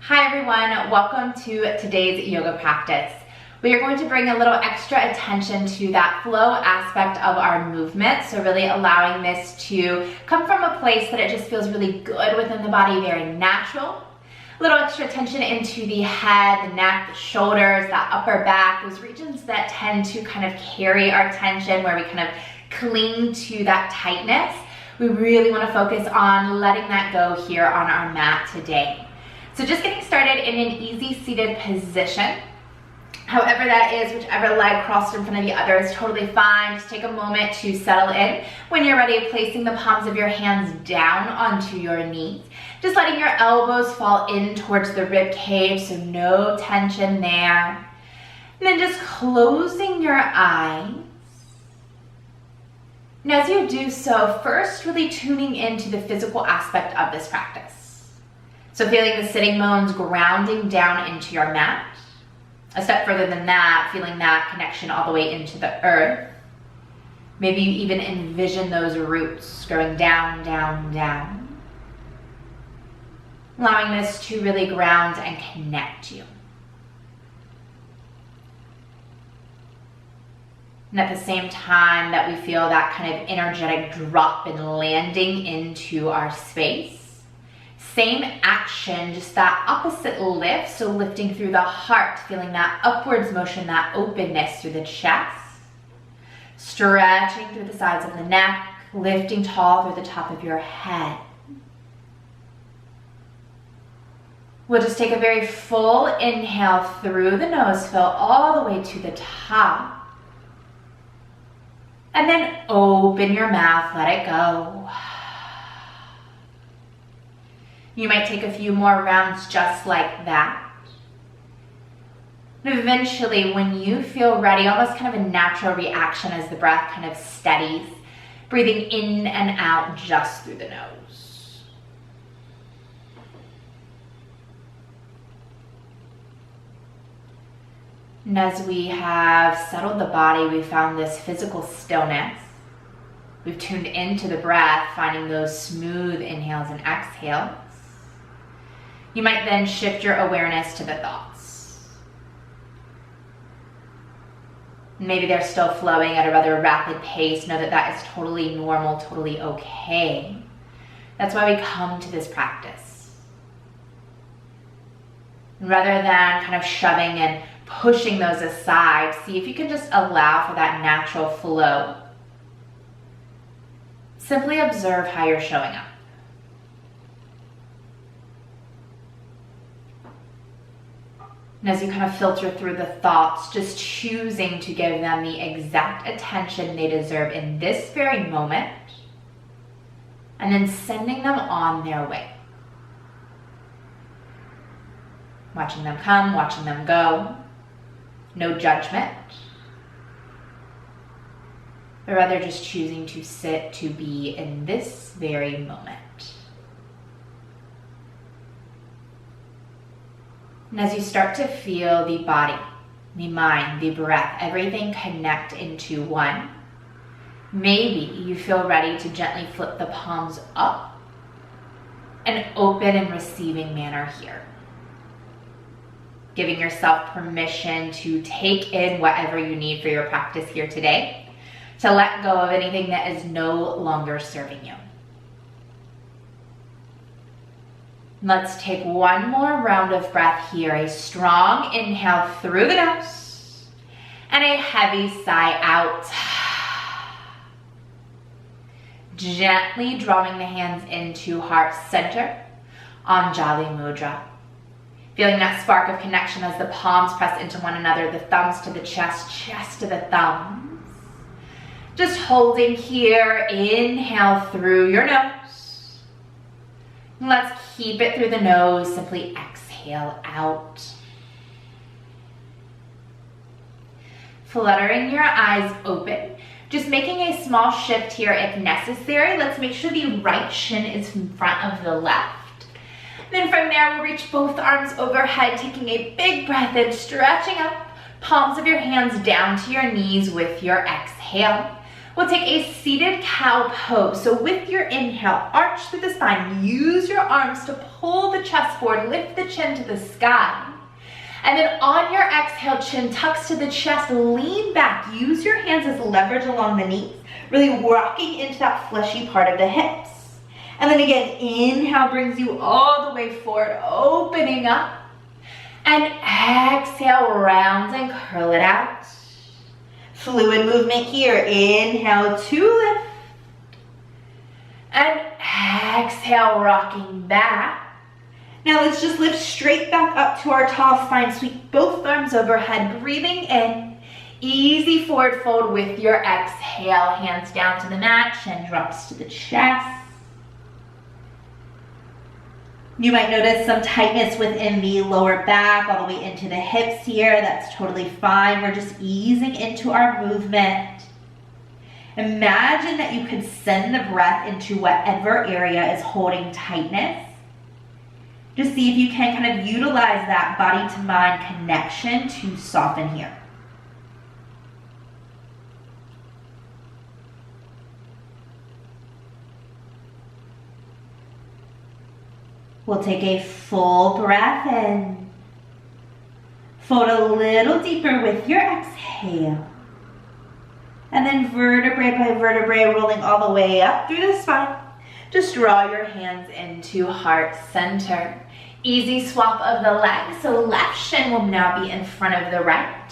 Hi everyone, welcome to today's yoga practice. We are going to bring a little extra attention to that flow aspect of our movement. So really allowing this to come from a place that it just feels really good within the body, very natural. A little extra attention into the head, the neck, the shoulders, that upper back, those regions that tend to kind of carry our tension, where we kind of cling to that tightness. We really want to focus on letting that go here on our mat today. So just getting started in an easy seated position. However that is, whichever leg crossed in front of the other is totally fine. Just take a moment to settle in. When you're ready, placing the palms of your hands down onto your knees. Just letting your elbows fall in towards the rib cage, so no tension there. And then just closing your eyes. And as you do so, first really tuning into the physical aspect of this practice. So feeling the sitting bones grounding down into your mat. A step further than that, feeling that connection all the way into the earth. Maybe you even envision those roots going down, down, down. Allowing this to really ground and connect you. And at the same time that we feel that kind of energetic drop and landing into our space. Same action, just that opposite lift, so lifting through the heart, feeling that upwards motion, that openness through the chest. Stretching through the sides of the neck, lifting tall through the top of your head. We'll just take a very full inhale through the nose, fill all the way to the top. And then open your mouth, let it go. You might take a few more rounds just like that. And eventually, when you feel ready, almost kind of a natural reaction as the breath kind of steadies, breathing in and out just through the nose. And as we have settled the body, we found this physical stillness. We've tuned into the breath, finding those smooth inhales and exhales. You might then shift your awareness to the thoughts. Maybe they're still flowing at a rather rapid pace. Know that that is totally normal, totally okay. That's why we come to this practice. And rather than kind of shoving and pushing those aside, see if you can just allow for that natural flow. Simply observe how you're showing up. And as you kind of filter through the thoughts, just choosing to give them the exact attention they deserve in this very moment, and then sending them on their way. Watching them come, watching them go. No judgment, but rather just choosing to sit, to be in this very moment. And as you start to feel the body, the mind, the breath, everything connect into one, maybe you feel ready to gently flip the palms up, an open and receiving manner here. Giving yourself permission to take in whatever you need for your practice here today, to let go of anything that is no longer serving you. Let's take one more round of breath here. A strong inhale through the nose and a heavy sigh out. Gently drawing the hands into heart center, Anjali Mudra. Feeling that spark of connection as the palms press into one another, the thumbs to the chest, chest to the thumbs. Just holding here, inhale through your nose. Let's keep it through the nose, simply exhale out. Fluttering your eyes open, just making a small shift here if necessary. Let's make sure the right shin is in front of the left. Then from there, we'll reach both arms overhead, taking a big breath in, stretching up, palms of your hands down to your knees with your exhale. We'll take a seated cow pose. So with your inhale, arch through the spine. Use your arms to pull the chest forward, lift the chin to the sky. And then on your exhale, chin tucks to the chest, lean back. Use your hands as leverage along the knees, really rocking into that fleshy part of the hips. And then again, inhale brings you all the way forward, opening up. And exhale, round and curl it out. Fluid movement here. Inhale to lift. And exhale, rocking back. Now let's just lift straight back up to our tall spine. Sweep both arms overhead, breathing in. Easy forward fold with your exhale. Hands down to the mat, chin drops to the chest. You might notice some tightness within the lower back, all the way into the hips here. That's totally fine. We're just easing into our movement. Imagine that you could send the breath into whatever area is holding tightness. Just see if you can kind of utilize that body to mind connection to soften here. We'll take a full breath in. Fold a little deeper with your exhale. And then vertebrae by vertebrae, rolling all the way up through the spine. Just draw your hands into heart center. Easy swap of the legs. So left shin will now be in front of the right.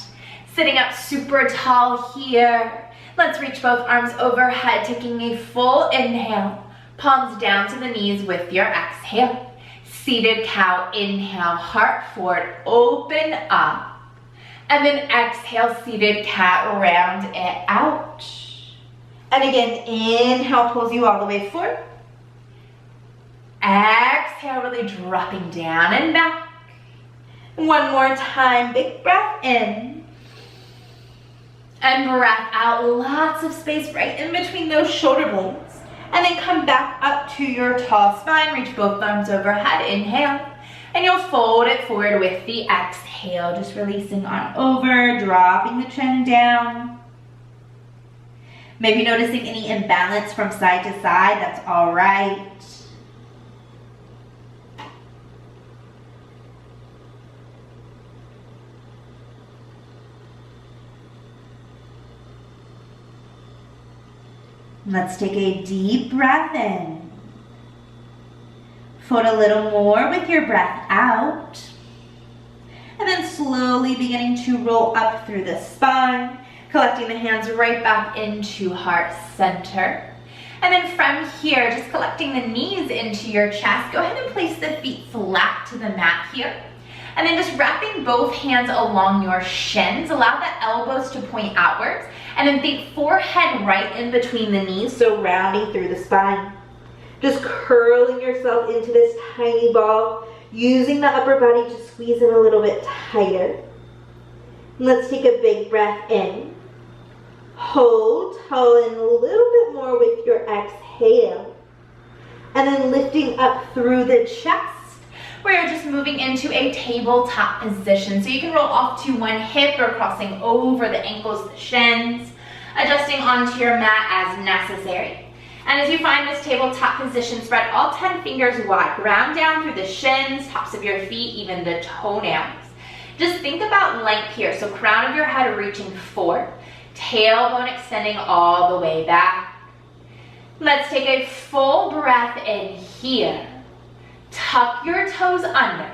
Sitting up super tall here. Let's reach both arms overhead, taking a full inhale. Palms down to the knees with your exhale. Seated cow, inhale, heart forward, open up. And then exhale, seated cat, round it out. And again, inhale pulls you all the way forward. Exhale, really dropping down and back. One more time, big breath in. And breath out, lots of space right in between those shoulder blades. And then come back up to your tall spine, reach both arms overhead, inhale. And you'll fold it forward with the exhale, just releasing on over, dropping the chin down. Maybe noticing any imbalance from side to side, that's all right. Let's take a deep breath in. Fold a little more with your breath out. And then slowly beginning to roll up through the spine, collecting the hands right back into heart center. And then from here, just collecting the knees into your chest, go ahead and place the feet flat to the mat here. And then just wrapping both hands along your shins, allow the elbows to point outwards. And then think forehead right in between the knees, so rounding through the spine. Just curling yourself into this tiny ball, using the upper body to squeeze in a little bit tighter. And let's take a big breath in. Hold, toe in a little bit more with your exhale. And then lifting up through the chest. We're just moving into a tabletop position. So you can roll off to one hip or crossing over the ankles, the shins, adjusting onto your mat as necessary. And as you find this tabletop position, spread all 10 fingers wide. Ground down through the shins, tops of your feet, even the toenails. Just think about length here. So crown of your head reaching forward, tailbone extending all the way back. Let's take a full breath in here. Tuck your toes under.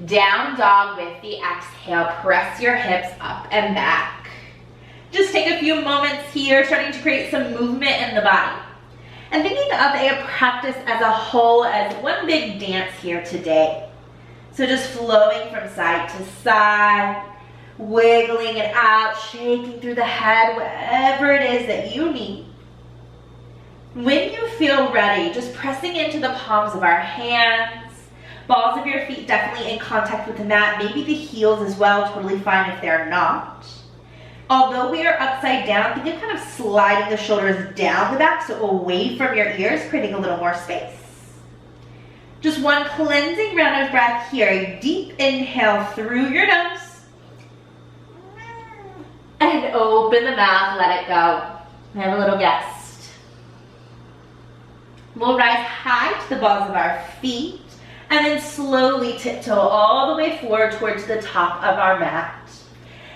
Down dog with the exhale. Press your hips up and back. Just take a few moments here, starting to create some movement in the body. And thinking of a practice as a whole as one big dance here today. So just flowing from side to side, wiggling it out, shaking through the head, whatever it is that you need. When you feel ready, just pressing into the palms of our hands, balls of your feet definitely in contact with the mat, maybe the heels as well, totally fine if they're not. Although we are upside down, think of kind of sliding the shoulders down the back, so away from your ears, creating a little more space. Just one cleansing round of breath here. A deep inhale through your nose. And open the mouth, let it go. We have a little guest. We'll rise high to the balls of our feet and then slowly tiptoe all the way forward towards the top of our mat.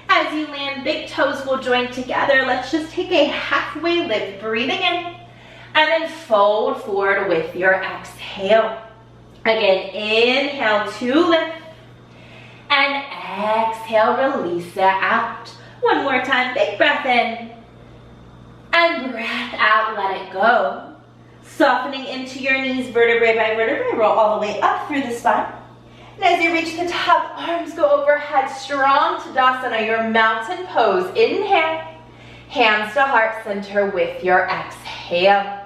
As you land, big toes will join together. Let's just take a halfway lift, breathing in, and then fold forward with your exhale. Again, inhale to lift, and exhale, release it out. One more time, big breath in, and breath out, let it go. Softening into your knees, vertebrae by vertebrae, roll all the way up through the spine. And as you reach the top, arms go overhead, strong Tadasana, your mountain pose. Inhale, hands to heart center with your exhale.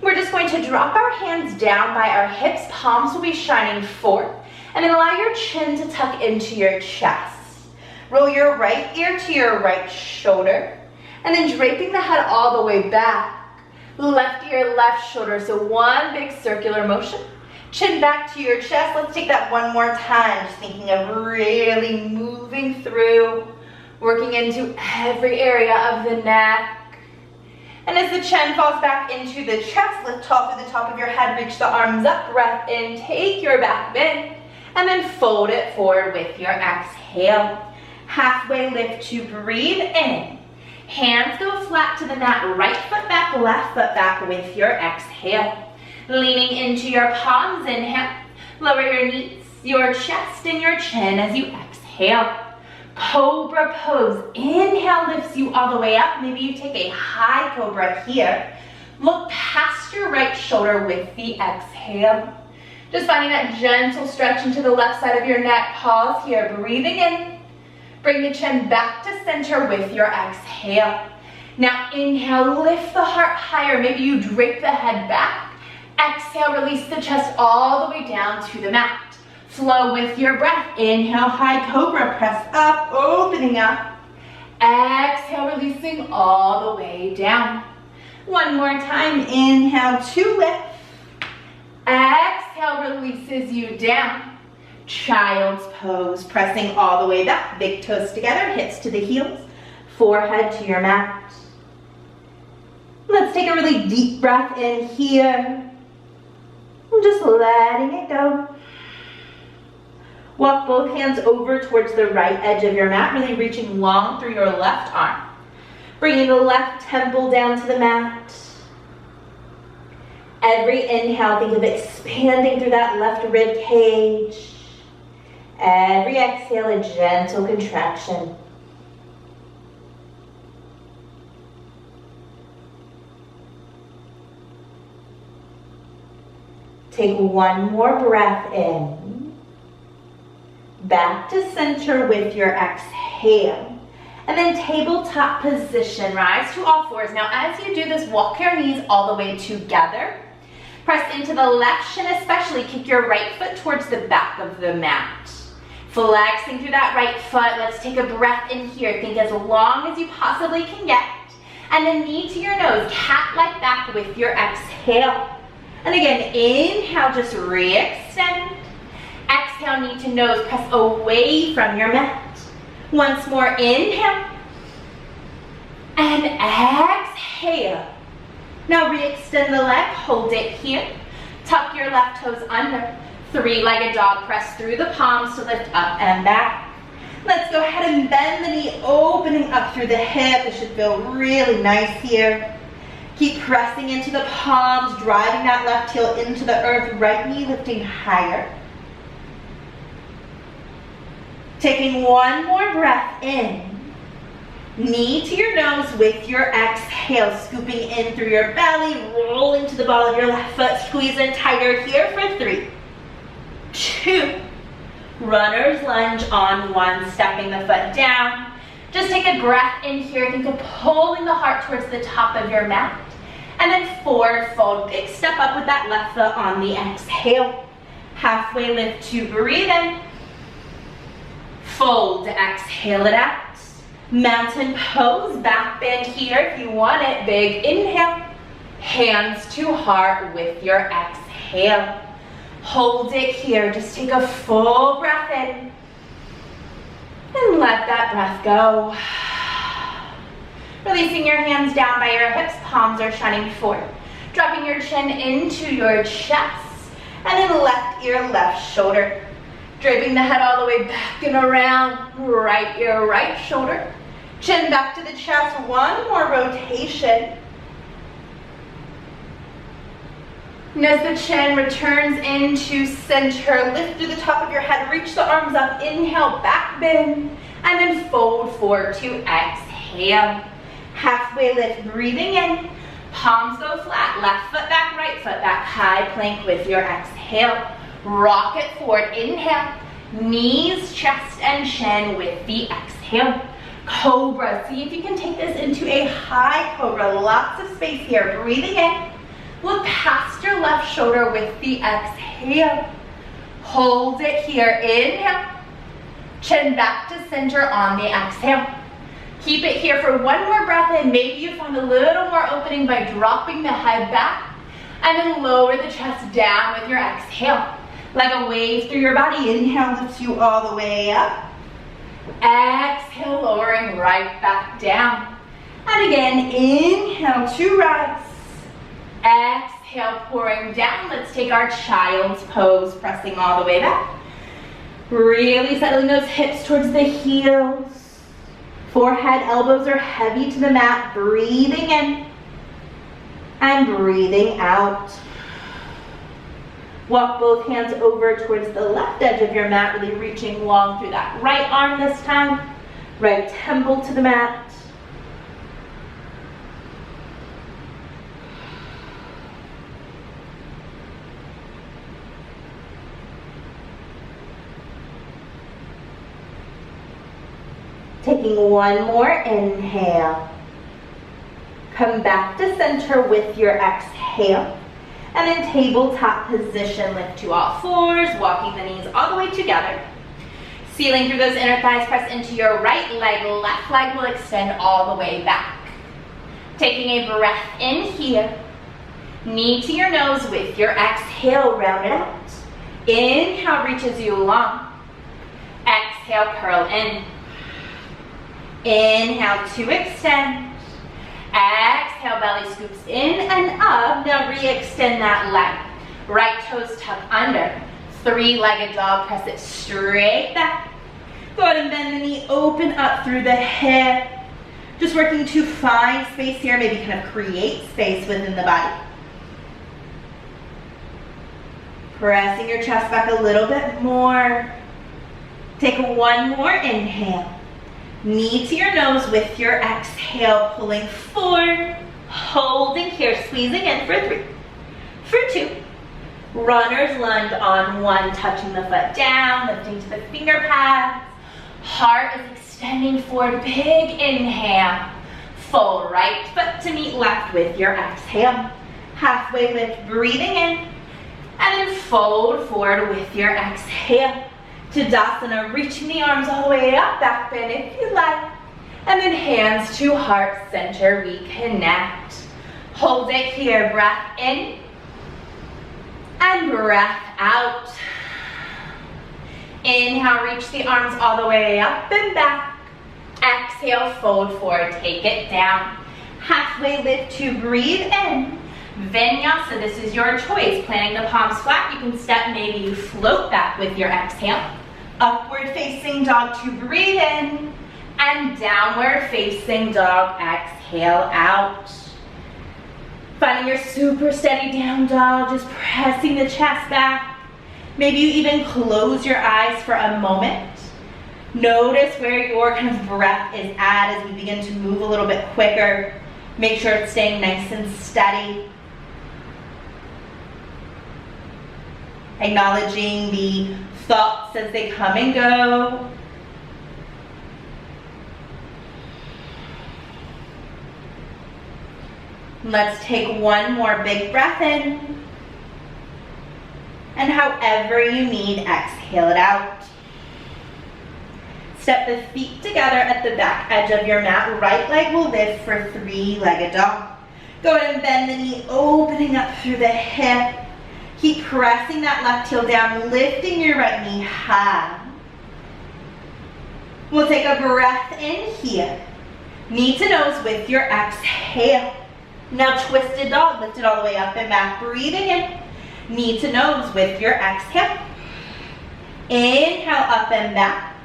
We're just going to drop our hands down by our hips, palms will be shining forward, and then allow your chin to tuck into your chest. Roll your right ear to your right shoulder, and then draping the head all the way back. Left ear, left shoulder, so one big circular motion. Chin back to your chest. Let's take that one more time, just thinking of really moving through, working into every area of the neck. And as the chin falls back into the chest, lift tall through the top of your head, reach the arms up, breath in, take your back bend, and then fold it forward with your exhale. Halfway lift to breathe in. Hands go flat to the mat, right foot back, left foot back with your exhale. Leaning into your palms, inhale. Lower your knees, your chest, and your chin as you exhale. Cobra pose. Inhale lifts you all the way up. Maybe you take a high cobra here. Look past your right shoulder with the exhale. Just finding that gentle stretch into the left side of your neck. Pause here, breathing in. Bring the chin back to center with your exhale. Now inhale, lift the heart higher. Maybe you drape the head back. Exhale, release the chest all the way down to the mat. Flow with your breath. Inhale, high cobra, press up, opening up. Exhale, releasing all the way down. One more time, inhale to lift. Exhale, releases you down. Child's pose, pressing all the way back, big toes together, hips to the heels, forehead to your mat. Let's take a really deep breath in here. I'm just letting it go. Walk both hands over towards the right edge of your mat, really reaching long through your left arm. Bringing the left temple down to the mat. Every inhale, think of expanding through that left rib cage. Every exhale, a gentle contraction. Take one more breath in. Back to center with your exhale. And then tabletop position, rise to all fours. Now as you do this, walk your knees all the way together. Press into the left shin especially. Kick your right foot towards the back of the mat. Flexing through that right foot. Let's take a breath in here. Think as long as you possibly can get. And then knee to your nose. Cat-like back with your exhale. And again, inhale, just re-extend. Exhale, knee to nose. Press away from your mat. Once more, inhale. And exhale. Now re-extend the leg. Hold it here. Tuck your left toes under. Three-legged dog, press through the palms to lift up and back. Let's go ahead and bend the knee, opening up through the hip. It should feel really nice here. Keep pressing into the palms, driving that left heel into the earth, right knee lifting higher. Taking one more breath in. Knee to your nose with your exhale, scooping in through your belly, roll into the ball of your left foot, squeeze in tighter here for 3, 2, runner's lunge on 1, stepping the foot down. Just take a breath in here. Think of pulling the heart towards the top of your mat. And then forward fold, big step up with that left foot on the exhale. Halfway lift to breathe in. Fold, exhale it out. Mountain pose, back bend here if you want it. Big inhale. Hands to heart with your exhale. Hold it here. Just take a full breath in. And let that breath go. Releasing your hands down by your hips, palms are shining forward. Dropping your chin into your chest. And then left ear, left shoulder. Draping the head all the way back and around. Right ear, right shoulder. Chin back to the chest. One more rotation. And as the chin returns into center, lift through the top of your head, reach the arms up, inhale, back bend, and then fold forward to exhale. Halfway lift, breathing in, palms go flat, left foot back, right foot back, high plank with your exhale. Rock it forward, inhale, knees, chest, and chin with the exhale. Cobra, see if you can take this into a high cobra, lots of space here, breathing in. Look past your left shoulder with the exhale. Hold it here, inhale. Chin back to center on the exhale. Keep it here for one more breath in. Maybe you find a little more opening by dropping the head back. And then lower the chest down with your exhale. Like a wave through your body. Inhale lifts you all the way up. Exhale, lowering right back down. And again, inhale to rise. Exhale, pouring down. Let's take our child's pose, pressing all the way back. Really settling those hips towards the heels. Forehead, elbows are heavy to the mat. Breathing in and breathing out. Walk both hands over towards the left edge of your mat, really reaching long through that right arm this time. Right temple to the mat. Taking one more inhale. Come back to center with your exhale. And then tabletop position, lift to all fours, walking the knees all the way together. Sealing through those inner thighs, press into your right leg, left leg will extend all the way back. Taking a breath in here. Knee to your nose with your exhale, round it out. Inhale reaches you long. Exhale, curl in. Inhale to extend. Exhale, belly scoops in and up. Now re-extend that leg. Right toes tuck under. Three-legged dog, press it straight back. Go ahead and bend the knee, open up through the hip. Just working to find space here, maybe kind of create space within the body. Pressing your chest back a little bit more. Take one more inhale. Knee to your nose with your exhale, pulling forward, holding here, squeezing in for 3, for 2. Runner's lunge on 1, touching the foot down, lifting to the finger pads. Heart is extending forward, big inhale. Full right foot to meet left with your exhale. Halfway lift, breathing in, and then fold forward with your exhale. Tadasana, reaching the arms all the way up, back bend if you like. And then hands to heart center, reconnect. Hold it here, breath in and breath out. Inhale, reach the arms all the way up and back. Exhale, fold forward, take it down. Halfway lift to breathe in. Vinyasa, this is your choice. Planting the palms flat, you can step, maybe you float back with your exhale. Upward facing dog to breathe in, and downward facing dog, exhale out. Finding your super steady down dog, just pressing the chest back. Maybe you even close your eyes for a moment. Notice where your kind of breath is at as we begin to move a little bit quicker. Make sure it's staying nice and steady. Acknowledging the thoughts as they come and go. Let's take one more big breath in. And however you need, exhale it out. Step the feet together at the back edge of your mat. Right leg will lift for three-legged dog. Go ahead and bend the knee, opening up through the hip. Keep pressing that left heel down, lifting your right knee high. We'll take a breath in here. Knee to nose with your exhale. Now twisted dog, lift it all the way up and back, breathing in. Knee to nose with your exhale. Inhale, up and back.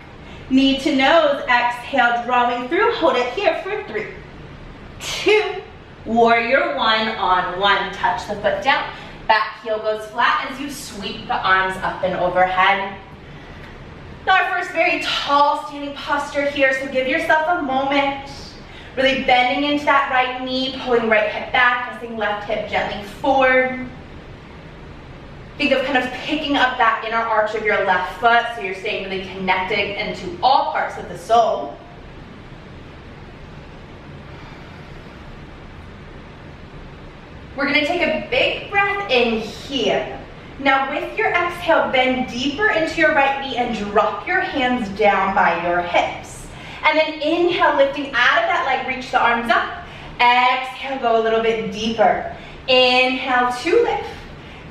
Knee to nose, exhale, drawing through. Hold it here for 3, 2, warrior one on one. Touch the foot down. Back heel goes flat as you sweep the arms up and overhead. Now our first very tall standing posture here, so give yourself a moment. Really bending into that right knee, pulling right hip back, pressing left hip gently forward. Think of kind of picking up that inner arch of your left foot so you're staying really connected into all parts of the soul. We're going to take a big breath in here. Now with your exhale, bend deeper into your right knee and drop your hands down by your hips. And then inhale, lifting out of that leg, reach the arms up. Exhale, go a little bit deeper. Inhale to lift.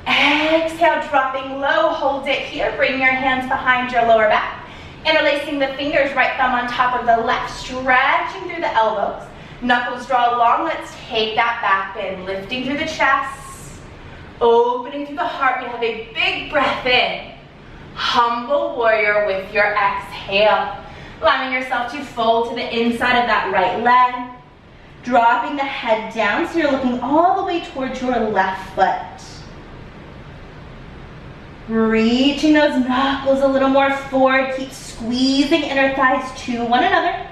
Exhale, dropping low, hold it here. Bring your hands behind your lower back. Interlacing the fingers, right thumb on top of the left, stretching through the elbows. Knuckles draw long, let's take that back bend, lifting through the chest, opening through the heart. We have a big breath in. Humble warrior with your exhale. Allowing yourself to fold to the inside of that right leg. Dropping the head down so you're looking all the way towards your left foot. Reaching those knuckles a little more forward. Keep squeezing inner thighs to one another.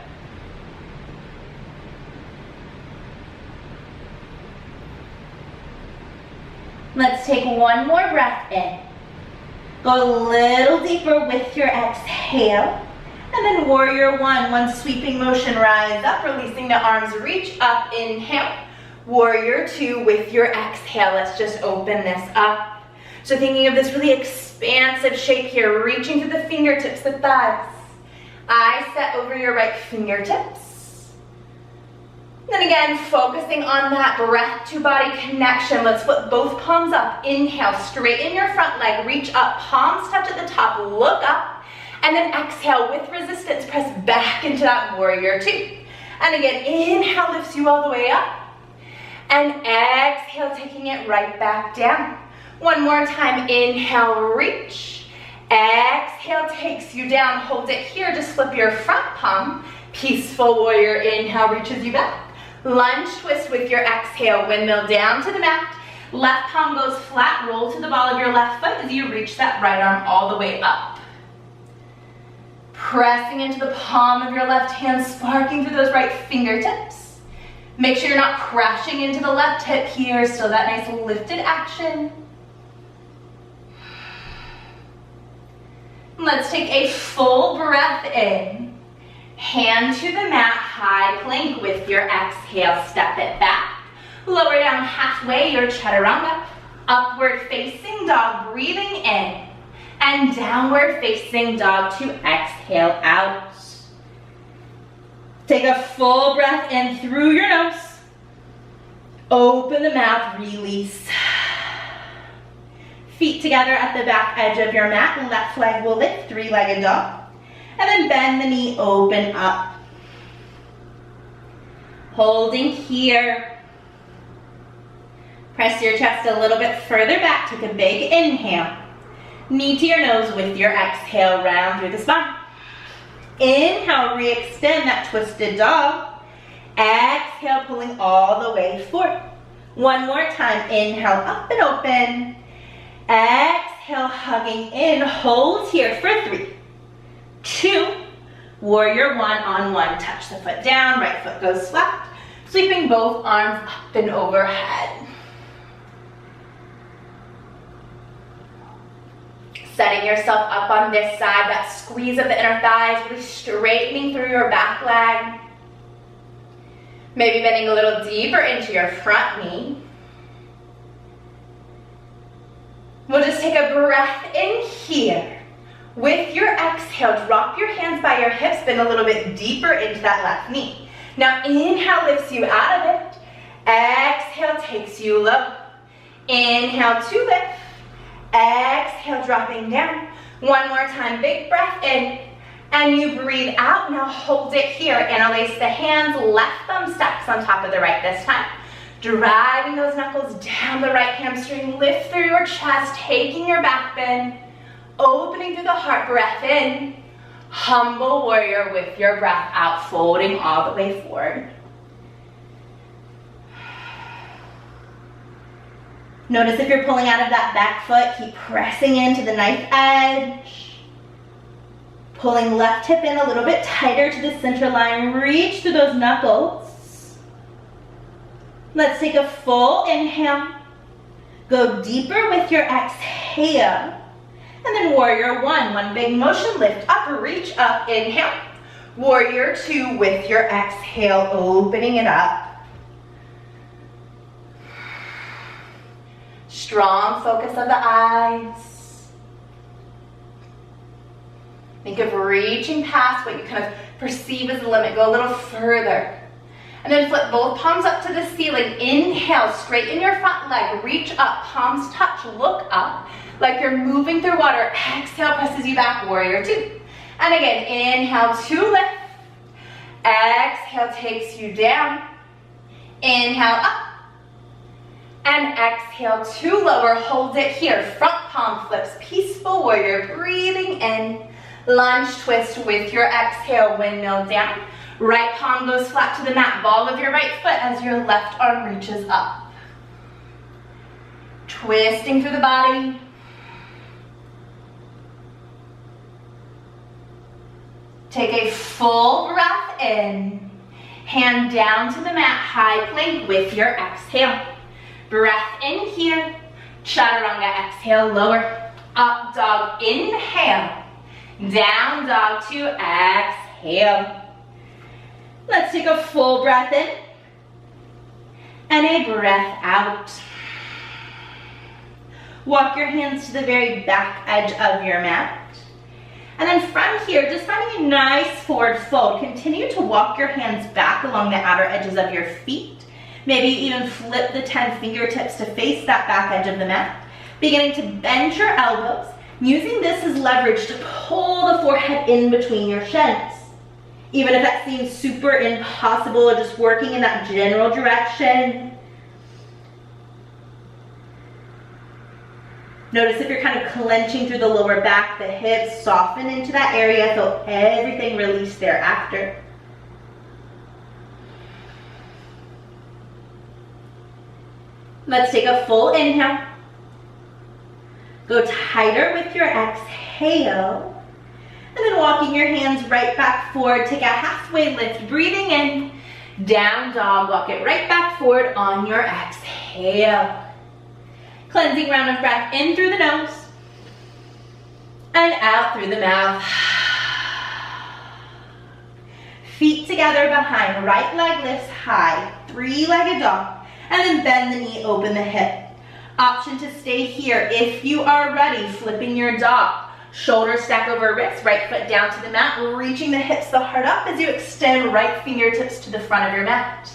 Let's take one more breath in. Go a little deeper with your exhale. And then warrior one sweeping motion, rise up, releasing the arms, reach up, inhale. Warrior two with your exhale. Let's just open this up. So thinking of this really expansive shape here, reaching through the fingertips, the thighs. Eyes set over your right fingertips. Then again, focusing on that breath to body connection. Let's flip both palms up. Inhale, straighten your front leg, reach up, palms touch at the top, look up. And then exhale with resistance, press back into that warrior two. And again, inhale lifts you all the way up. And exhale, taking it right back down. One more time, inhale, reach. Exhale takes you down, hold it here, just flip your front palm. Peaceful warrior, inhale reaches you back. Lunge twist with your exhale, windmill down to the mat. Left palm goes flat, roll to the ball of your left foot as you reach that right arm all the way up. Pressing into the palm of your left hand, sparking through those right fingertips. Make sure you're not crashing into the left hip here, still that nice lifted action. Let's take a full breath in. Hand to the mat, high plank with your exhale, step it back. Lower down halfway, your chaturanga. Upward facing dog, breathing in. And downward facing dog to exhale out. Take a full breath in through your nose. Open the mouth, release. Feet together at the back edge of your mat. Left leg will lift, three-legged dog. And then bend the knee, open up. Holding here. Press your chest a little bit further back. Take a big inhale. Knee to your nose with your exhale, round through the spine. Inhale, re-extend that twisted dog. Exhale, pulling all the way forward. One more time, inhale, up and open. Exhale, hugging in, hold here for 3, 2, warrior one on one. Touch the foot down, right foot goes flat. Sweeping both arms up and overhead. Setting yourself up on this side, that squeeze of the inner thighs, really straightening through your back leg. Maybe bending a little deeper into your front knee. We'll just take a breath in here. With your exhale, drop your hands by your hips, bend a little bit deeper into that left knee. Now inhale lifts you out of it. Exhale takes you low. Inhale to lift. Exhale, dropping down. One more time, big breath in. And you breathe out. Now hold it here. Interlace the hands, left thumb stacks on top of the right this time. Driving those knuckles down the right hamstring. Lift through your chest, taking your back bend. Opening through the heart, breath in. Humble warrior with your breath out, folding all the way forward. Notice if you're pulling out of that back foot, keep pressing into the knife edge. Pulling left hip in a little bit tighter to the center line. Reach through those knuckles. Let's take a full inhale. Go deeper with your exhale. And then warrior one. One big motion, lift up, reach up, inhale. Warrior two with your exhale, opening it up. Strong focus of the eyes. Think of reaching past what you kind of perceive as the limit. Go a little further. And then flip both palms up to the ceiling. Inhale, straighten your front leg. Reach up, palms touch, look up like you're moving through water. Exhale, presses you back, warrior two. And again, inhale to lift. Exhale takes you down. Inhale up. And exhale to lower, hold it here. Front palm flips, peaceful warrior, breathing in. Lunge twist with your exhale, windmill down. Right palm goes flat to the mat, ball of your right foot as your left arm reaches up. Twisting through the body. Take a full breath in. Hand down to the mat, high plank with your exhale. Breath in here, chaturanga, exhale, lower, up dog, inhale, down dog to exhale. Let's take a full breath in, and a breath out. Walk your hands to the very back edge of your mat. And then from here, just finding a nice forward fold, continue to walk your hands back along the outer edges of your feet. Maybe even flip the 10 fingertips to face that back edge of the mat. Beginning to bend your elbows, using this as leverage to pull the forehead in between your shins. Even if that seems super impossible, or just working in that general direction. Notice if you're kind of clenching through the lower back, the hips, soften into that area, feel everything release thereafter. Let's take a full inhale. Go tighter with your exhale. And then walking your hands right back forward. Take a halfway lift, breathing in. Down dog, walk it right back forward on your exhale. Cleansing round of breath in through the nose. And out through the mouth. Feet together behind, right leg lifts high. Three-legged dog. And then bend the knee, open the hip. Option to stay here if you are ready, flipping your dog. Shoulder stack over wrist, right foot down to the mat, reaching the hips, the heart up as you extend right fingertips to the front of your mat.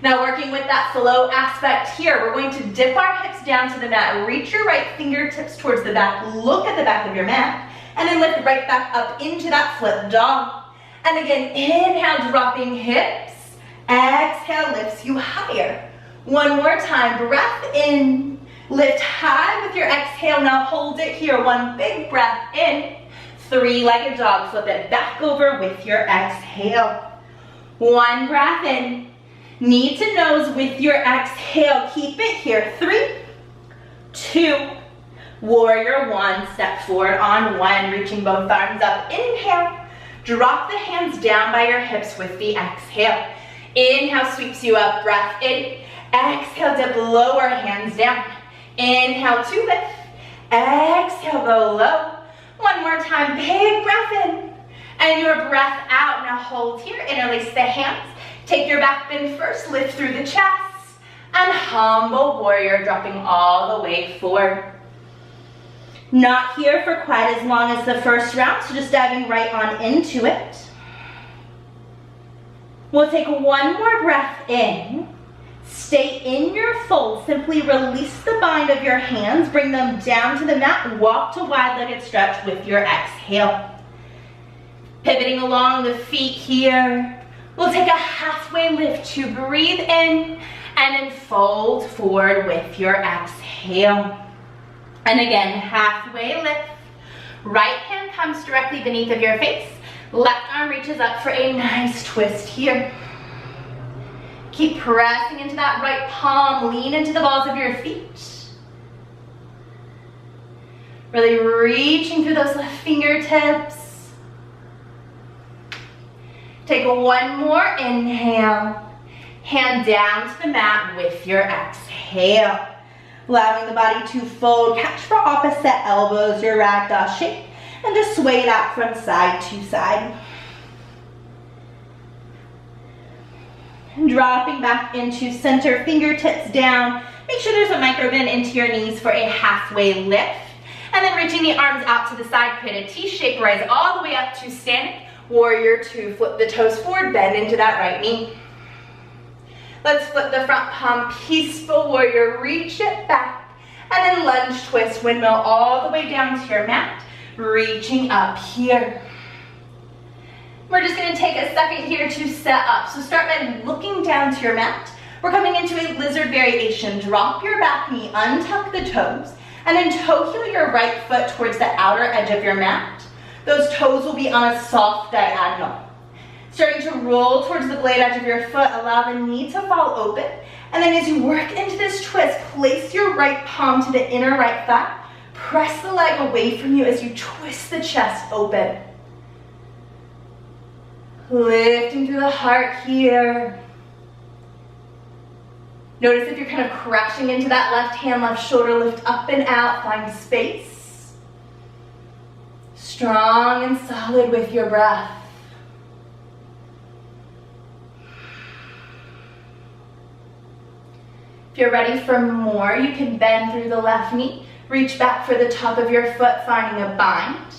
Now working with that flow aspect here, we're going to dip our hips down to the mat, reach your right fingertips towards the back, look at the back of your mat, and then lift right back up into that flip dog. And again, inhale, dropping hips. Exhale, lifts you higher. One more time, breath in, lift high with your exhale, now hold it here, one big breath in, three-legged dog, flip it back over with your exhale. One breath in, knee to nose with your exhale, keep it here, 3, 2, warrior one, step forward on one, reaching both arms up, inhale, drop the hands down by your hips with the exhale. Inhale sweeps you up, breath in. Exhale, dip lower, hands down. Inhale to lift. Exhale, go low. One more time, big breath in. And your breath out. Now hold here, interlace the hands. Take your back bend first, lift through the chest. And humble warrior, dropping all the way forward. Not here for quite as long as the first round, so just diving right on into it. We'll take one more breath in. Stay in your fold. Simply release the bind of your hands. Bring them down to the mat. Walk to wide-legged stretch with your exhale. Pivoting along the feet here. We'll take a halfway lift to breathe in and then fold forward with your exhale. And again, halfway lift. Right hand comes directly beneath of your face. Left arm reaches up for a nice twist here. Keep pressing into that right palm. Lean into the balls of your feet. Really reaching through those left fingertips. Take one more inhale. Hand down to the mat with your exhale. Allowing the body to fold. Catch for opposite elbows, your ragdoll shape. And just sway it out from side to side. And dropping back into center, fingertips down. Make sure there's a micro bend into your knees for a halfway lift. And then reaching the arms out to the side, create a T-shape, rise all the way up to standing. Warrior two, flip the toes forward, bend into that right knee. Let's flip the front palm, peaceful warrior, reach it back. And then lunge twist, windmill all the way down to your mat, reaching up here. We're just gonna take a second here to set up. So start by looking down to your mat. We're coming into a lizard variation. Drop your back knee, untuck the toes, and then toe heel your right foot towards the outer edge of your mat. Those toes will be on a soft diagonal. Starting to roll towards the blade edge of your foot, allow the knee to fall open. And then as you work into this twist, place your right palm to the inner right thigh. Press the leg away from you as you twist the chest open. Lifting through the heart here. Notice if you're kind of crashing into that left hand, left shoulder, lift up and out, find space. Strong and solid with your breath. If you're ready for more, you can bend through the left knee, reach back for the top of your foot, finding a bind.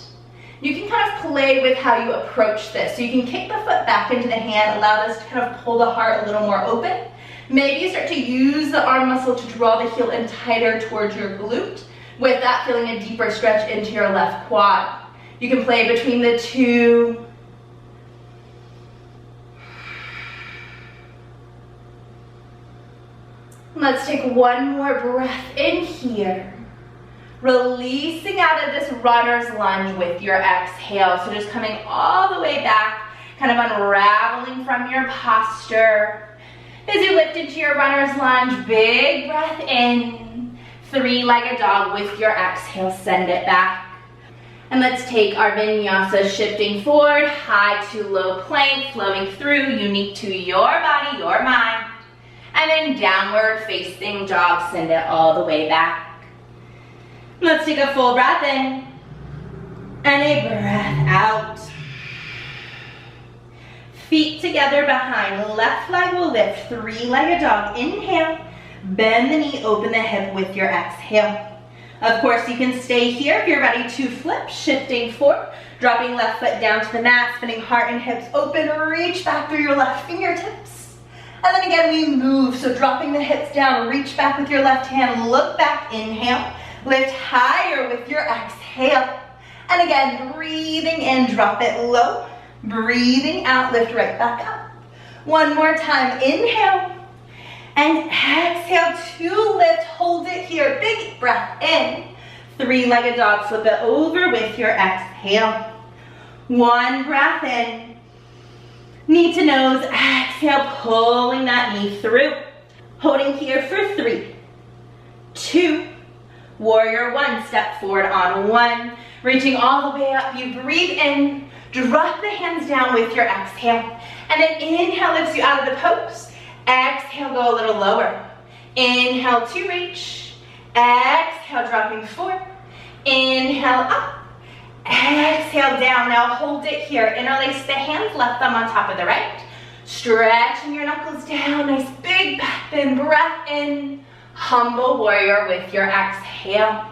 You can kind of play with how you approach this. So you can kick the foot back into the hand, allow this to kind of pull the heart a little more open. Maybe you start to use the arm muscle to draw the heel in tighter towards your glute, with that feeling a deeper stretch into your left quad. You can play between the two. Let's take one more breath in here. Releasing out of this runner's lunge with your exhale. So just coming all the way back, kind of unraveling from your posture. As you lift into your runner's lunge, big breath in. Three-legged dog with your exhale, send it back. And let's take our vinyasa, shifting forward, high to low plank, flowing through, unique to your body, your mind. And then downward facing dog, send it all the way back. Let's take a full breath in and a breath out. Feet together behind, left leg will lift, three-legged dog. Inhale, bend the knee, open the hip with your exhale. Of course, you can stay here if you're ready to flip, shifting forward, dropping left foot down to the mat, spinning heart and hips open, reach back through your left fingertips. And then again, we move, so dropping the hips down, reach back with your left hand, look back, inhale, lift higher with your exhale. And again, breathing in, drop it low, breathing out, lift right back up. One more time, inhale. And exhale to lift, hold it here, big breath in. Three-legged dog, flip it over with your exhale. One breath in. Knee to nose, exhale, pulling that knee through. Holding here for 3, 2, warrior one, step forward on 1. Reaching all the way up, you breathe in, drop the hands down with your exhale. And then inhale lifts you out of the pose. Exhale, go a little lower. Inhale to reach. Exhale, dropping forward. Inhale up. Exhale down. Now hold it here. Interlace the hands, left thumb on top of the right. Stretching your knuckles down. Nice big back bend. Breath in. Humble warrior with your exhale.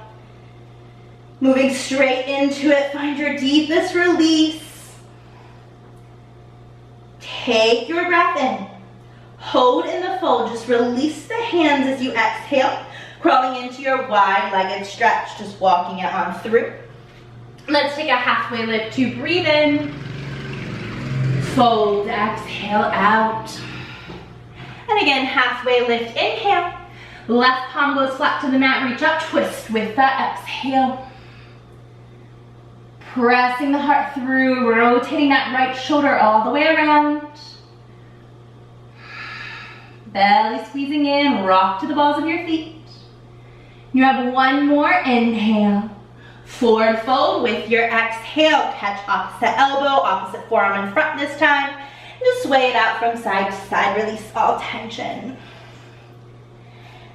Moving straight into it. Find your deepest release. Take your breath in. Hold in the fold, just release the hands as you exhale, crawling into your wide-legged stretch, just walking it on through. Let's take a halfway lift to breathe in Fold, exhale out. And again, halfway lift, inhale. Left palm goes flat to the mat, reach up, twist with that exhale. Pressing the heart through, rotating that right shoulder all the way around. Belly squeezing in, rock to the balls of your feet. You have one more, inhale. Forward fold with your exhale. Catch opposite elbow, opposite forearm in front this time. Just sway it out from side to side, release all tension.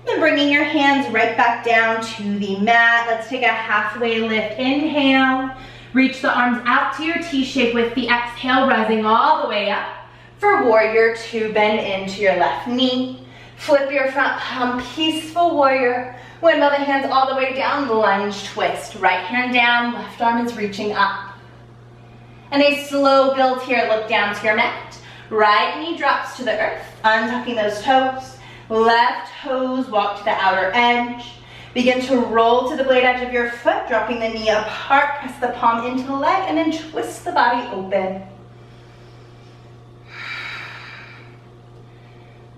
Then bringing your hands right back down to the mat. Let's take a halfway lift, inhale. Reach the arms out to your T-shape with the exhale, rising all the way up. For warrior two, bend into your left knee. Flip your front palm, peaceful warrior. Windmill the hands all the way down, lunge twist. Right hand down, left arm is reaching up. And a slow build here, look down to your mat. Right knee drops to the earth, untucking those toes. Left toes walk to the outer edge. Begin to roll to the blade edge of your foot, dropping the knee apart, press the palm into the leg, and then twist the body open.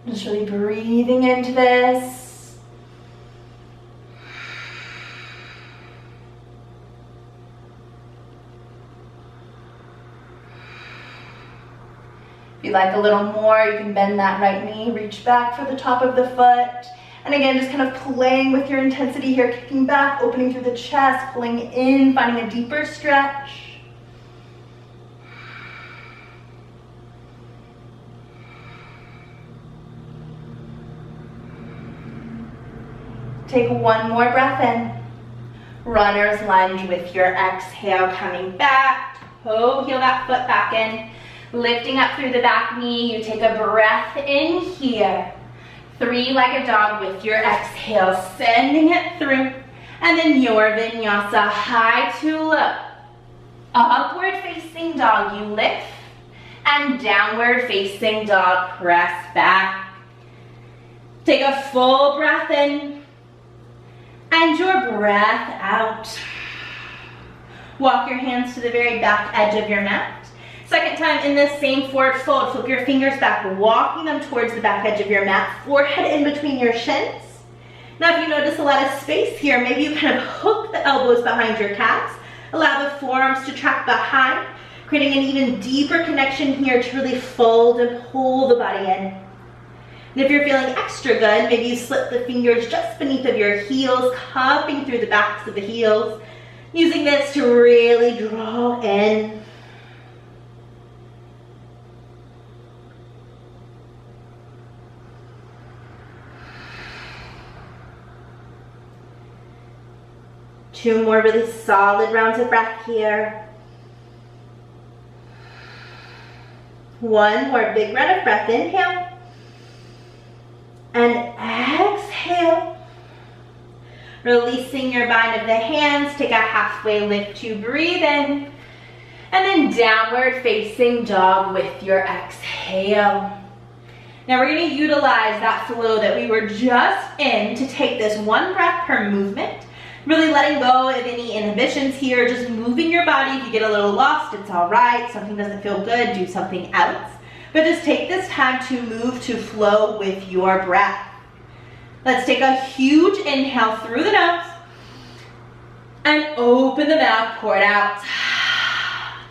Just really breathing into this. If you'd like a little more, you can bend that right knee, reach back for the top of the foot. And again, just kind of playing with your intensity here, kicking back, opening through the chest, pulling in, finding a deeper stretch. Take one more breath in. Runner's lunge with your exhale, coming back. Toe, heel that foot back in. Lifting up through the back knee, you take a breath in here. Three-legged dog with your exhale, sending it through. And then your vinyasa, high to low. Upward facing dog, you lift. And downward facing dog, press back. Take a full breath in. And your breath out. Walk your hands to the very back edge of your mat. Second time in this same forward fold, flip your fingers back, walking them towards the back edge of your mat, forehead in between your shins. Now if you notice a lot of space here, maybe you kind of hook the elbows behind your calves, allow the forearms to track behind, creating an even deeper connection here to really fold and pull the body in. And if you're feeling extra good, maybe you slip the fingers just beneath of your heels, cupping through the backs of the heels, using this to really draw in. Two more really solid rounds of breath here. One more big round of breath, inhale. And exhale. Releasing your bind of the hands, take a halfway lift to breathe in. And then downward facing dog with your exhale. Now we're going to utilize that flow that we were just in to take this one breath per movement. Really letting go of any inhibitions here, just moving your body. If you get a little lost, it's all right. Something doesn't feel good, do something else. But just take this time to move to flow with your breath. Let's take a huge inhale through the nose and open the mouth, pour it out.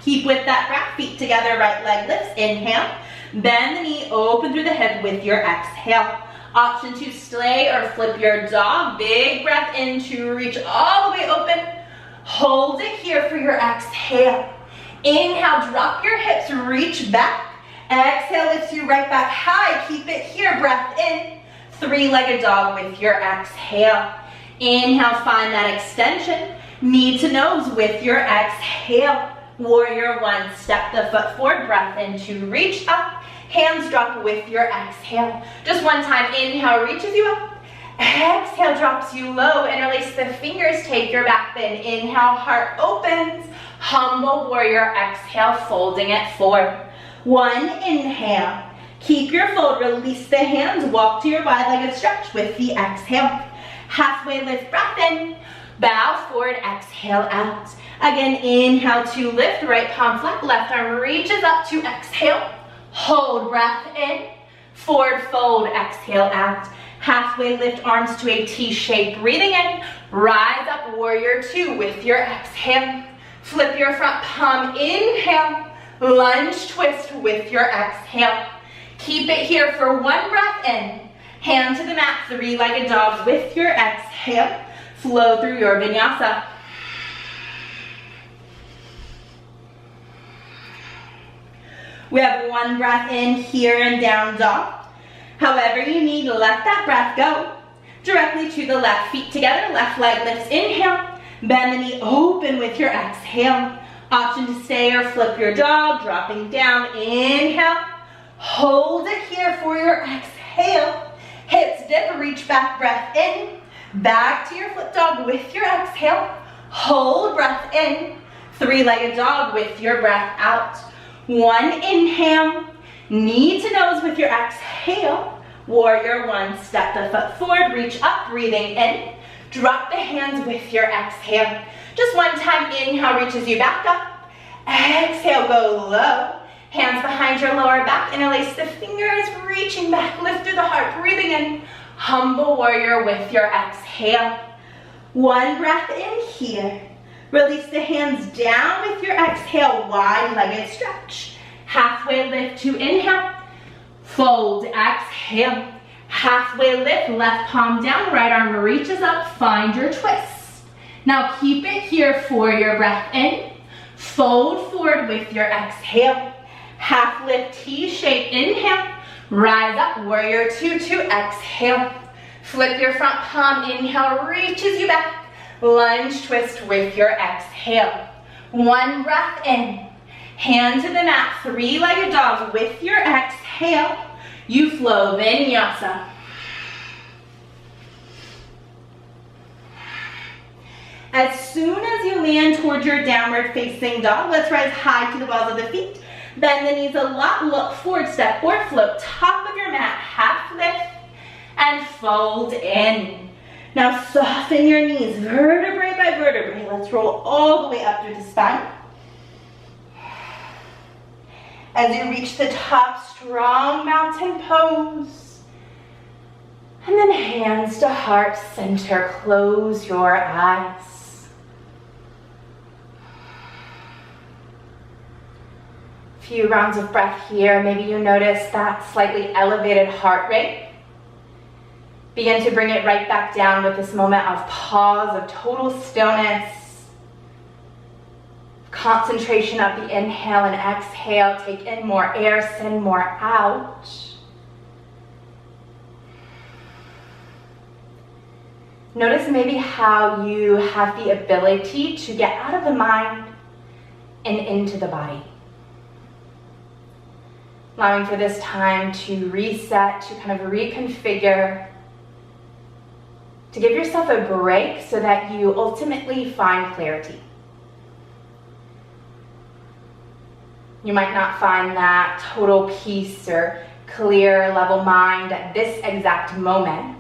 Keep with that breath, feet together, right leg lifts, inhale. Bend the knee, open through the hip with your exhale. Option to stay or flip your dog. Big breath in to reach all the way open. Hold it here for your exhale. Inhale, drop your hips, reach back. Exhale lifts you right back high. Keep it here, breath in. Three-legged dog with your exhale. Inhale, find that extension. Knee to nose with your exhale. Warrior one, step the foot forward, breath in to reach up. Hands drop with your exhale. Just one time, inhale reaches you up. Exhale drops you low and release the fingers, take your back bend. Inhale, heart opens. Humble warrior, exhale, folding it forward. One inhale. Keep your fold, release the hands, walk to your wide-legged stretch with the exhale. Halfway lift, breath in. Bow forward, exhale out. Again, inhale to lift, right palm flat, left arm reaches up to exhale. Hold, breath in, forward fold, exhale out. Halfway lift, arms to a T shape, breathing in. Rise up, warrior two with your exhale. Flip your front palm, inhale. Lunge twist with your exhale. Keep it here for one breath in. Hand to the mat, three-legged dog with your exhale. Flow through your vinyasa. We have one breath in here and down dog. However you need, let that breath go. Directly to the left, feet together, left leg lifts, inhale. Bend the knee, open with your exhale. Option to stay or flip your dog, dropping down, inhale. Hold it here for your exhale. Hips dip, reach back, breath in. Back to your flip dog with your exhale. Hold, breath in. Three-legged dog with your breath out. One inhale, knee to nose with your exhale. Warrior one, step the foot forward, reach up, breathing in. Drop the hands with your exhale. Just one time, inhale reaches you back up. Exhale, go low. Hands behind your lower back, interlace the fingers, reaching back, lift through the heart, breathing in. Humble warrior with your exhale. One breath in here. Release the hands down with your exhale, wide-legged stretch. Halfway lift to inhale. Fold, exhale. Halfway lift, left palm down, right arm reaches up, find your twist. Now keep it here for your breath in. Fold forward with your exhale. Half lift, T-shape, inhale. Rise up, warrior two to exhale. Flip your front palm, inhale, reaches you back. Lunge twist with your exhale. One breath in. Hand to the mat, three-legged dog with your exhale. You flow vinyasa. As soon as you land towards your downward facing dog, let's rise high to the balls of the feet. Bend the knees a lot, look forward, step or float, top of your mat, half lift, and fold in. Now soften your knees, vertebrae by vertebrae. Let's roll all the way up through the spine. As you reach the top, strong mountain pose. And then hands to heart center, close your eyes. Few rounds of breath here. Maybe you notice that slightly elevated heart rate. Begin to bring it right back down with this moment of pause, of total stillness. Concentration of the inhale and exhale. Take in more air, send more out. Notice maybe how you have the ability to get out of the mind and into the body. Allowing for this time to reset, to kind of reconfigure, to give yourself a break so that you ultimately find clarity. You might not find that total peace or clear level mind at this exact moment,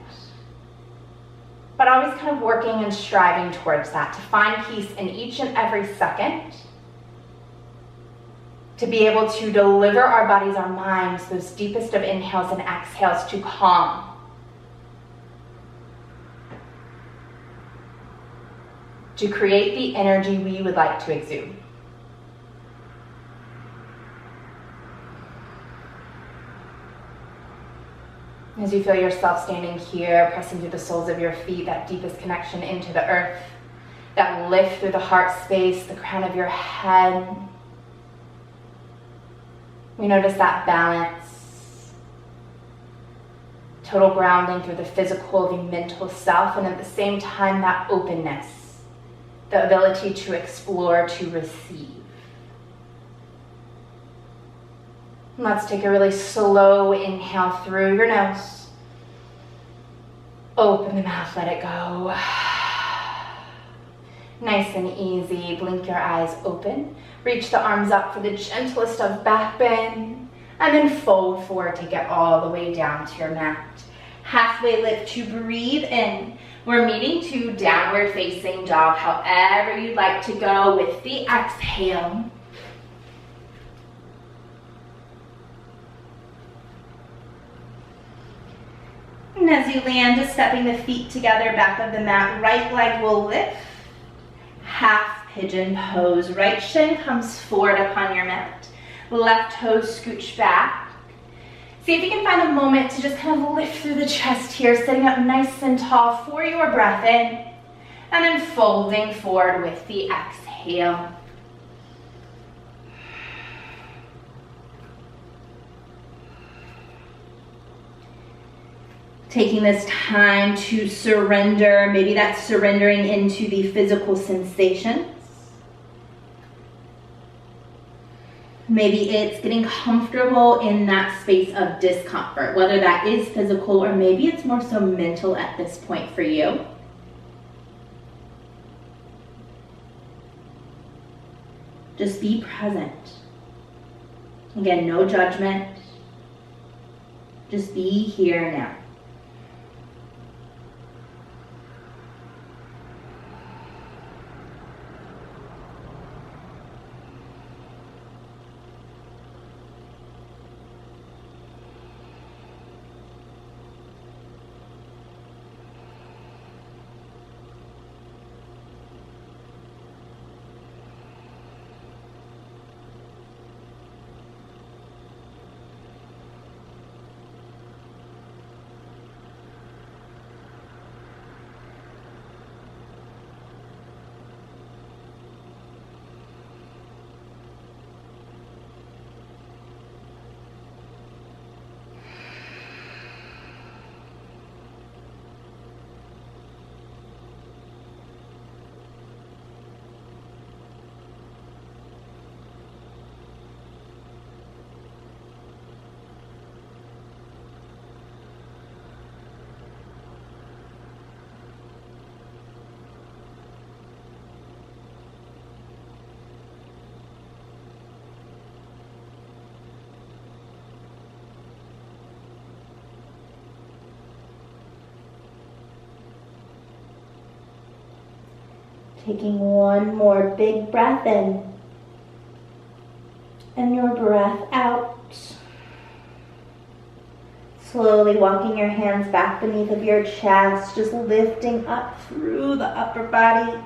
but always kind of working and striving towards that, to find peace in each and every second, to be able to deliver our bodies, our minds, those deepest of inhales and exhales to calm. To create the energy we would like to exude. As you feel yourself standing here, pressing through the soles of your feet, that deepest connection into the earth, that lift through the heart space, the crown of your head. We notice that balance, total grounding through the physical, the mental self, and at the same time, that openness, the ability to explore, to receive. Let's take a really slow inhale through your nose. Open the mouth, let it go. Nice and easy, blink your eyes open. Reach the arms up for the gentlest of back bend. And then fold forward, take it all the way down to your mat. Halfway lift to breathe in. We're meeting to downward facing dog, however you'd like to go with the exhale. And as you land, just stepping the feet together, back of the mat, right leg will lift. Half pigeon pose. Right shin comes forward upon your mat. Left toes scooch back. See if you can find a moment to just kind of lift through the chest here, sitting up nice and tall for your breath in, and then folding forward with the exhale. Taking this time to surrender, maybe that's surrendering into the physical sensations. Maybe it's getting comfortable in that space of discomfort, whether that is physical or maybe it's more so mental at this point for you. Just be present. Again, no judgment. Just be here now. Taking one more big breath in, and your breath out. Slowly walking your hands back beneath of your chest, just lifting up through the upper body.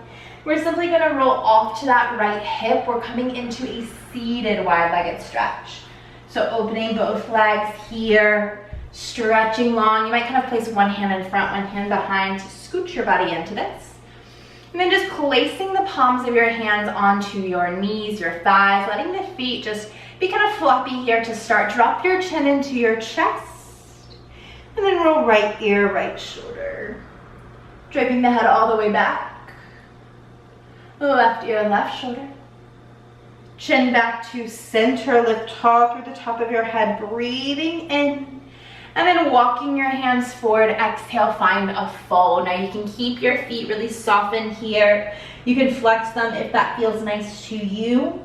We're simply going to roll off to that right hip. We're coming into a seated wide-legged stretch. So opening both legs here, stretching long. You might kind of place one hand in front, one hand behind to scoot your body into this. And then just placing the palms of your hands onto your knees, your thighs, letting the feet just be kind of floppy here to start. Drop your chin into your chest. And then roll right ear, right shoulder. Draping the head all the way back. Left ear, left shoulder. Chin back to center, lift tall through the top of your head, breathing in. And then walking your hands forward, exhale, find a fold. Now you can keep your feet really softened here. You can flex them if that feels nice to you.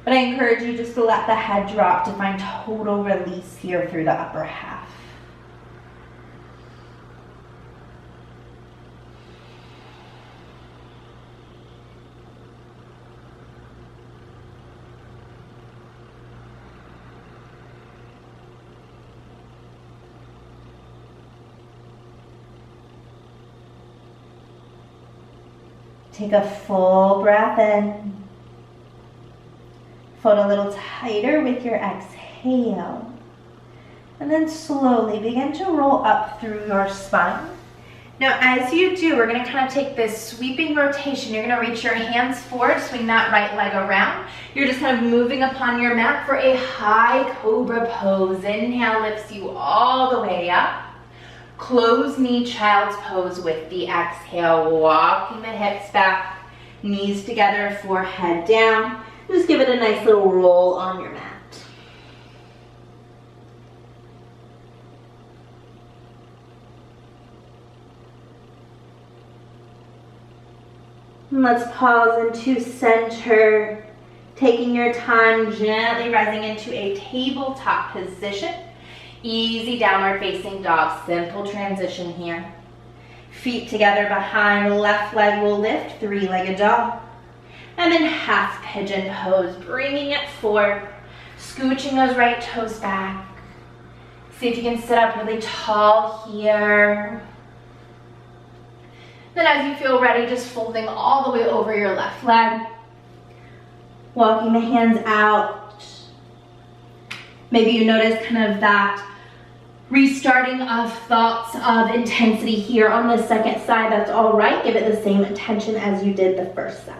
But I encourage you just to let the head drop to find total release here through the upper half. Take a full breath in. Fold a little tighter with your exhale. And then slowly begin to roll up through your spine. Now as you do, we're going to kind of take this sweeping rotation. You're going to reach your hands forward, swing that right leg around. You're just kind of moving upon your mat for a high cobra pose. Inhale lifts you all the way up. Closed knee child's pose with the exhale, walking the hips back, knees together, forehead down. Just give it a nice little roll on your mat. And let's pause into center, taking your time, gently rising into a tabletop position. Easy downward facing dog, simple transition here. Feet together behind, left leg will lift, three-legged dog. And then half pigeon pose, bringing it forward, scooching those right toes back. See if you can sit up really tall here. Then as you feel ready, just folding all the way over your left leg. Walking the hands out. Maybe you notice kind of that restarting of thoughts of intensity here on the second side. That's all right. Give it the same attention as you did the first side.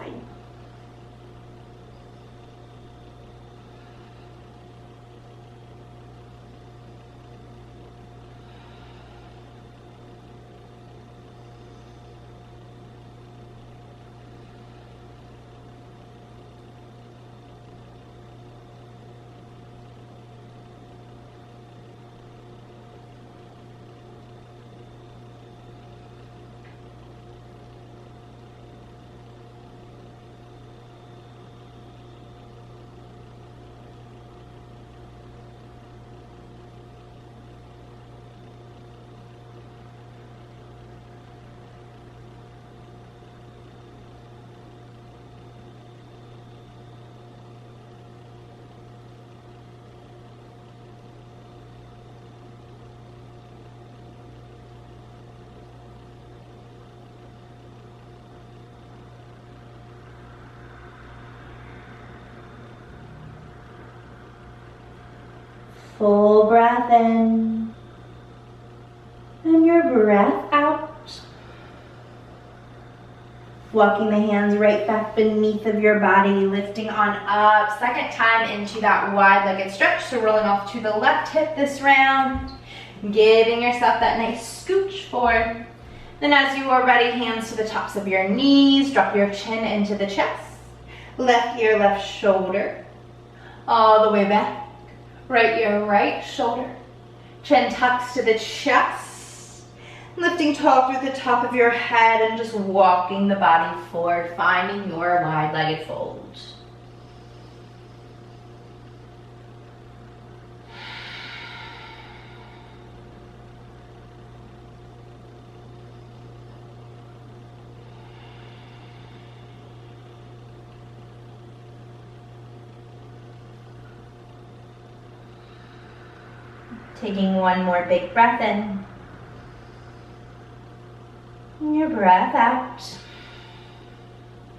Full breath in, and your breath out. Walking the hands right back beneath of your body, lifting on up. Second time into that wide-legged stretch, so rolling off to the left hip this round. Giving yourself that nice scooch forward. Then as you are ready, hands to the tops of your knees, drop your chin into the chest. Left ear, left shoulder, all the way back. Right ear, right shoulder. Chin tucks to the chest. Lifting tall through the top of your head and just walking the body forward, finding your wide-legged fold. Taking one more big breath in. And your breath out.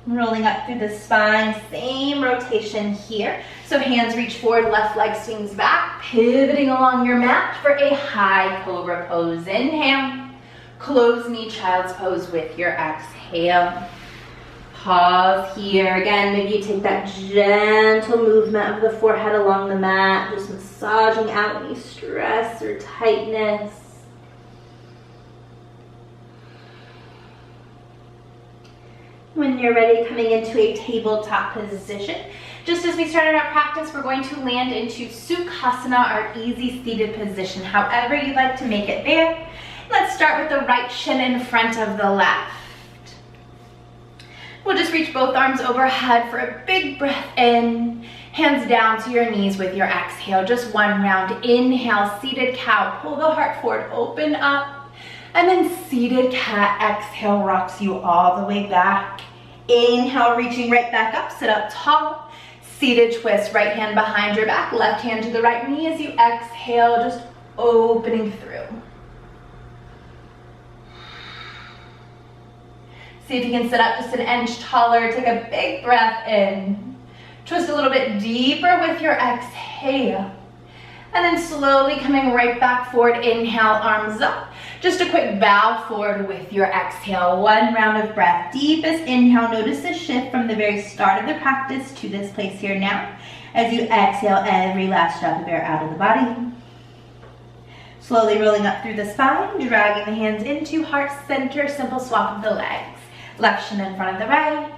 Rolling up through the spine, same rotation here. So hands reach forward, left leg swings back, pivoting along your mat for a high cobra pose. Inhale, close knee child's pose with your exhale. Pause here. Again, maybe you take that gentle movement of the forehead along the mat, just massaging out any stress or tightness. When you're ready, coming into a tabletop position. Just as we started our practice, we're going to land into Sukhasana, our easy seated position, however you'd like to make it there. Let's start with the right shin in front of the left. We'll just reach both arms overhead for a big breath in. Hands down to your knees with your exhale. Just one round. Inhale, seated cow. Pull the heart forward, open up. And then seated cat. Exhale, rocks you all the way back. Inhale, reaching right back up. Sit up tall. Seated twist. Right hand behind your back. Left hand to the right knee as you exhale. Just opening through. See if you can sit up just an inch taller. Take a big breath in. Twist a little bit deeper with your exhale. And then slowly coming right back forward. Inhale, arms up. Just a quick bow forward with your exhale. One round of breath. Deepest inhale. Notice the shift from the very start of the practice to this place here now. As you exhale every last drop of air out of the body. Slowly rolling up through the spine. Dragging the hands into heart center. Simple swap of the legs. Left shin in front of the right.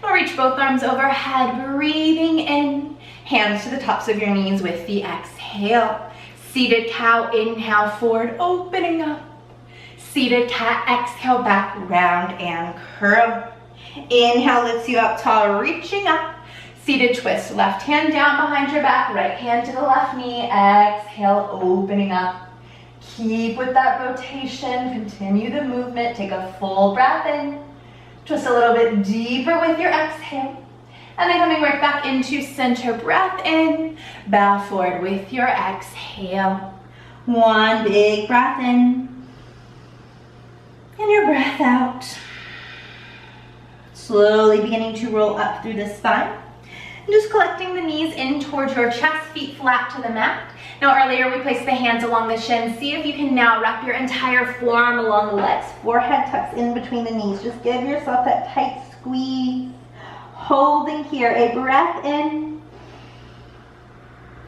We'll reach both arms overhead, breathing in. Hands to the tops of your knees with the exhale. Seated cow, inhale forward, opening up. Seated cat, exhale back, round and curl. Inhale lifts you up tall, reaching up. Seated twist, left hand down behind your back, right hand to the left knee. Exhale, opening up. Keep with that rotation, continue the movement, take a full breath in, twist a little bit deeper with your exhale, and then coming right back into center, breath in, bow forward with your exhale. One big breath in, and your breath out. Slowly beginning to roll up through the spine. And just collecting the knees in towards your chest, feet flat to the mat. Now earlier we placed the hands along the shins. See if you can now wrap your entire forearm along the legs. Forehead tucks in between the knees. Just give yourself that tight squeeze. Holding here, a breath in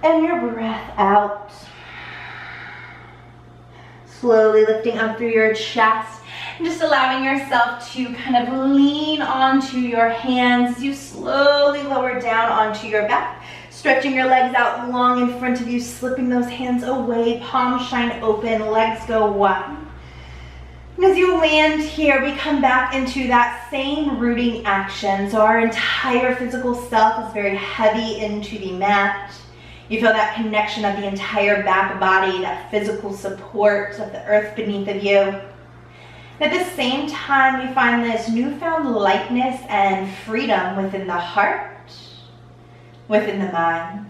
and your breath out. Slowly lifting up through your chest and just allowing yourself to kind of lean onto your hands. You slowly lower down onto your back, stretching your legs out long in front of you, slipping those hands away, palms shine open, legs go wide. And as you land here, we come back into that same rooting action. So our entire physical self is very heavy into the mat. You feel that connection of the entire back body, that physical support of the earth beneath of you. At the same time, we find this newfound lightness and freedom within the heart, within the mind.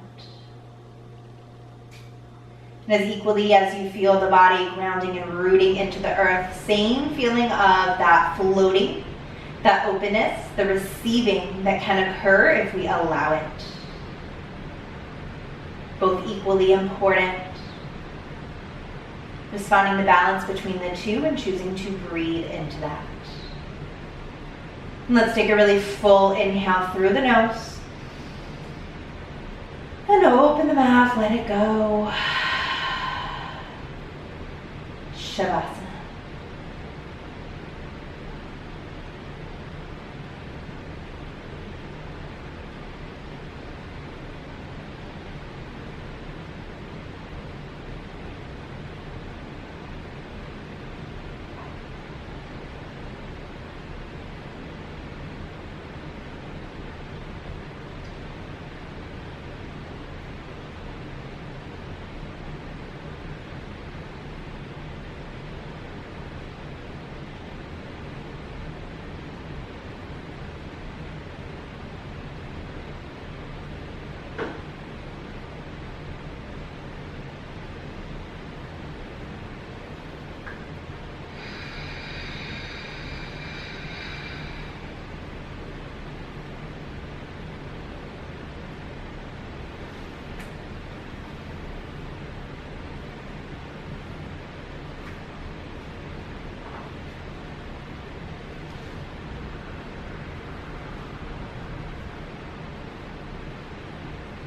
And as equally as you feel the body grounding and rooting into the earth, same feeling of that floating, that openness, the receiving that can occur if we allow it. Both equally important. Just finding the balance between the two and choosing to breathe into that. And let's take a really full inhale through the nose. And open the mouth, let it go. Shavasana.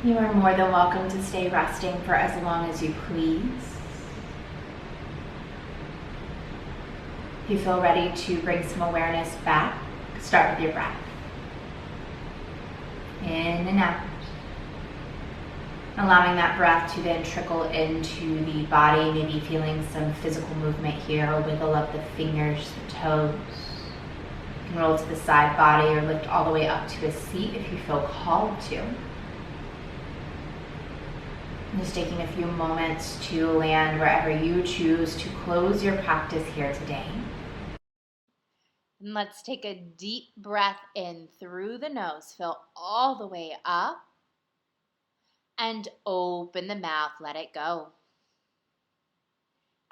You are more than welcome to stay resting for as long as you please. If you feel ready to bring some awareness back, start with your breath. In and out. Allowing that breath to then trickle into the body, maybe feeling some physical movement here. Wiggle up the fingers, the toes. You can roll to the side body or lift all the way up to a seat if you feel called to. Just taking a few moments to land wherever you choose to close your practice here today. And let's take a deep breath in through the nose. Fill all the way up. And open the mouth. Let it go.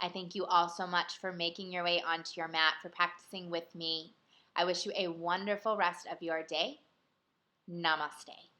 I thank you all so much for making your way onto your mat, for practicing with me. I wish you a wonderful rest of your day. Namaste.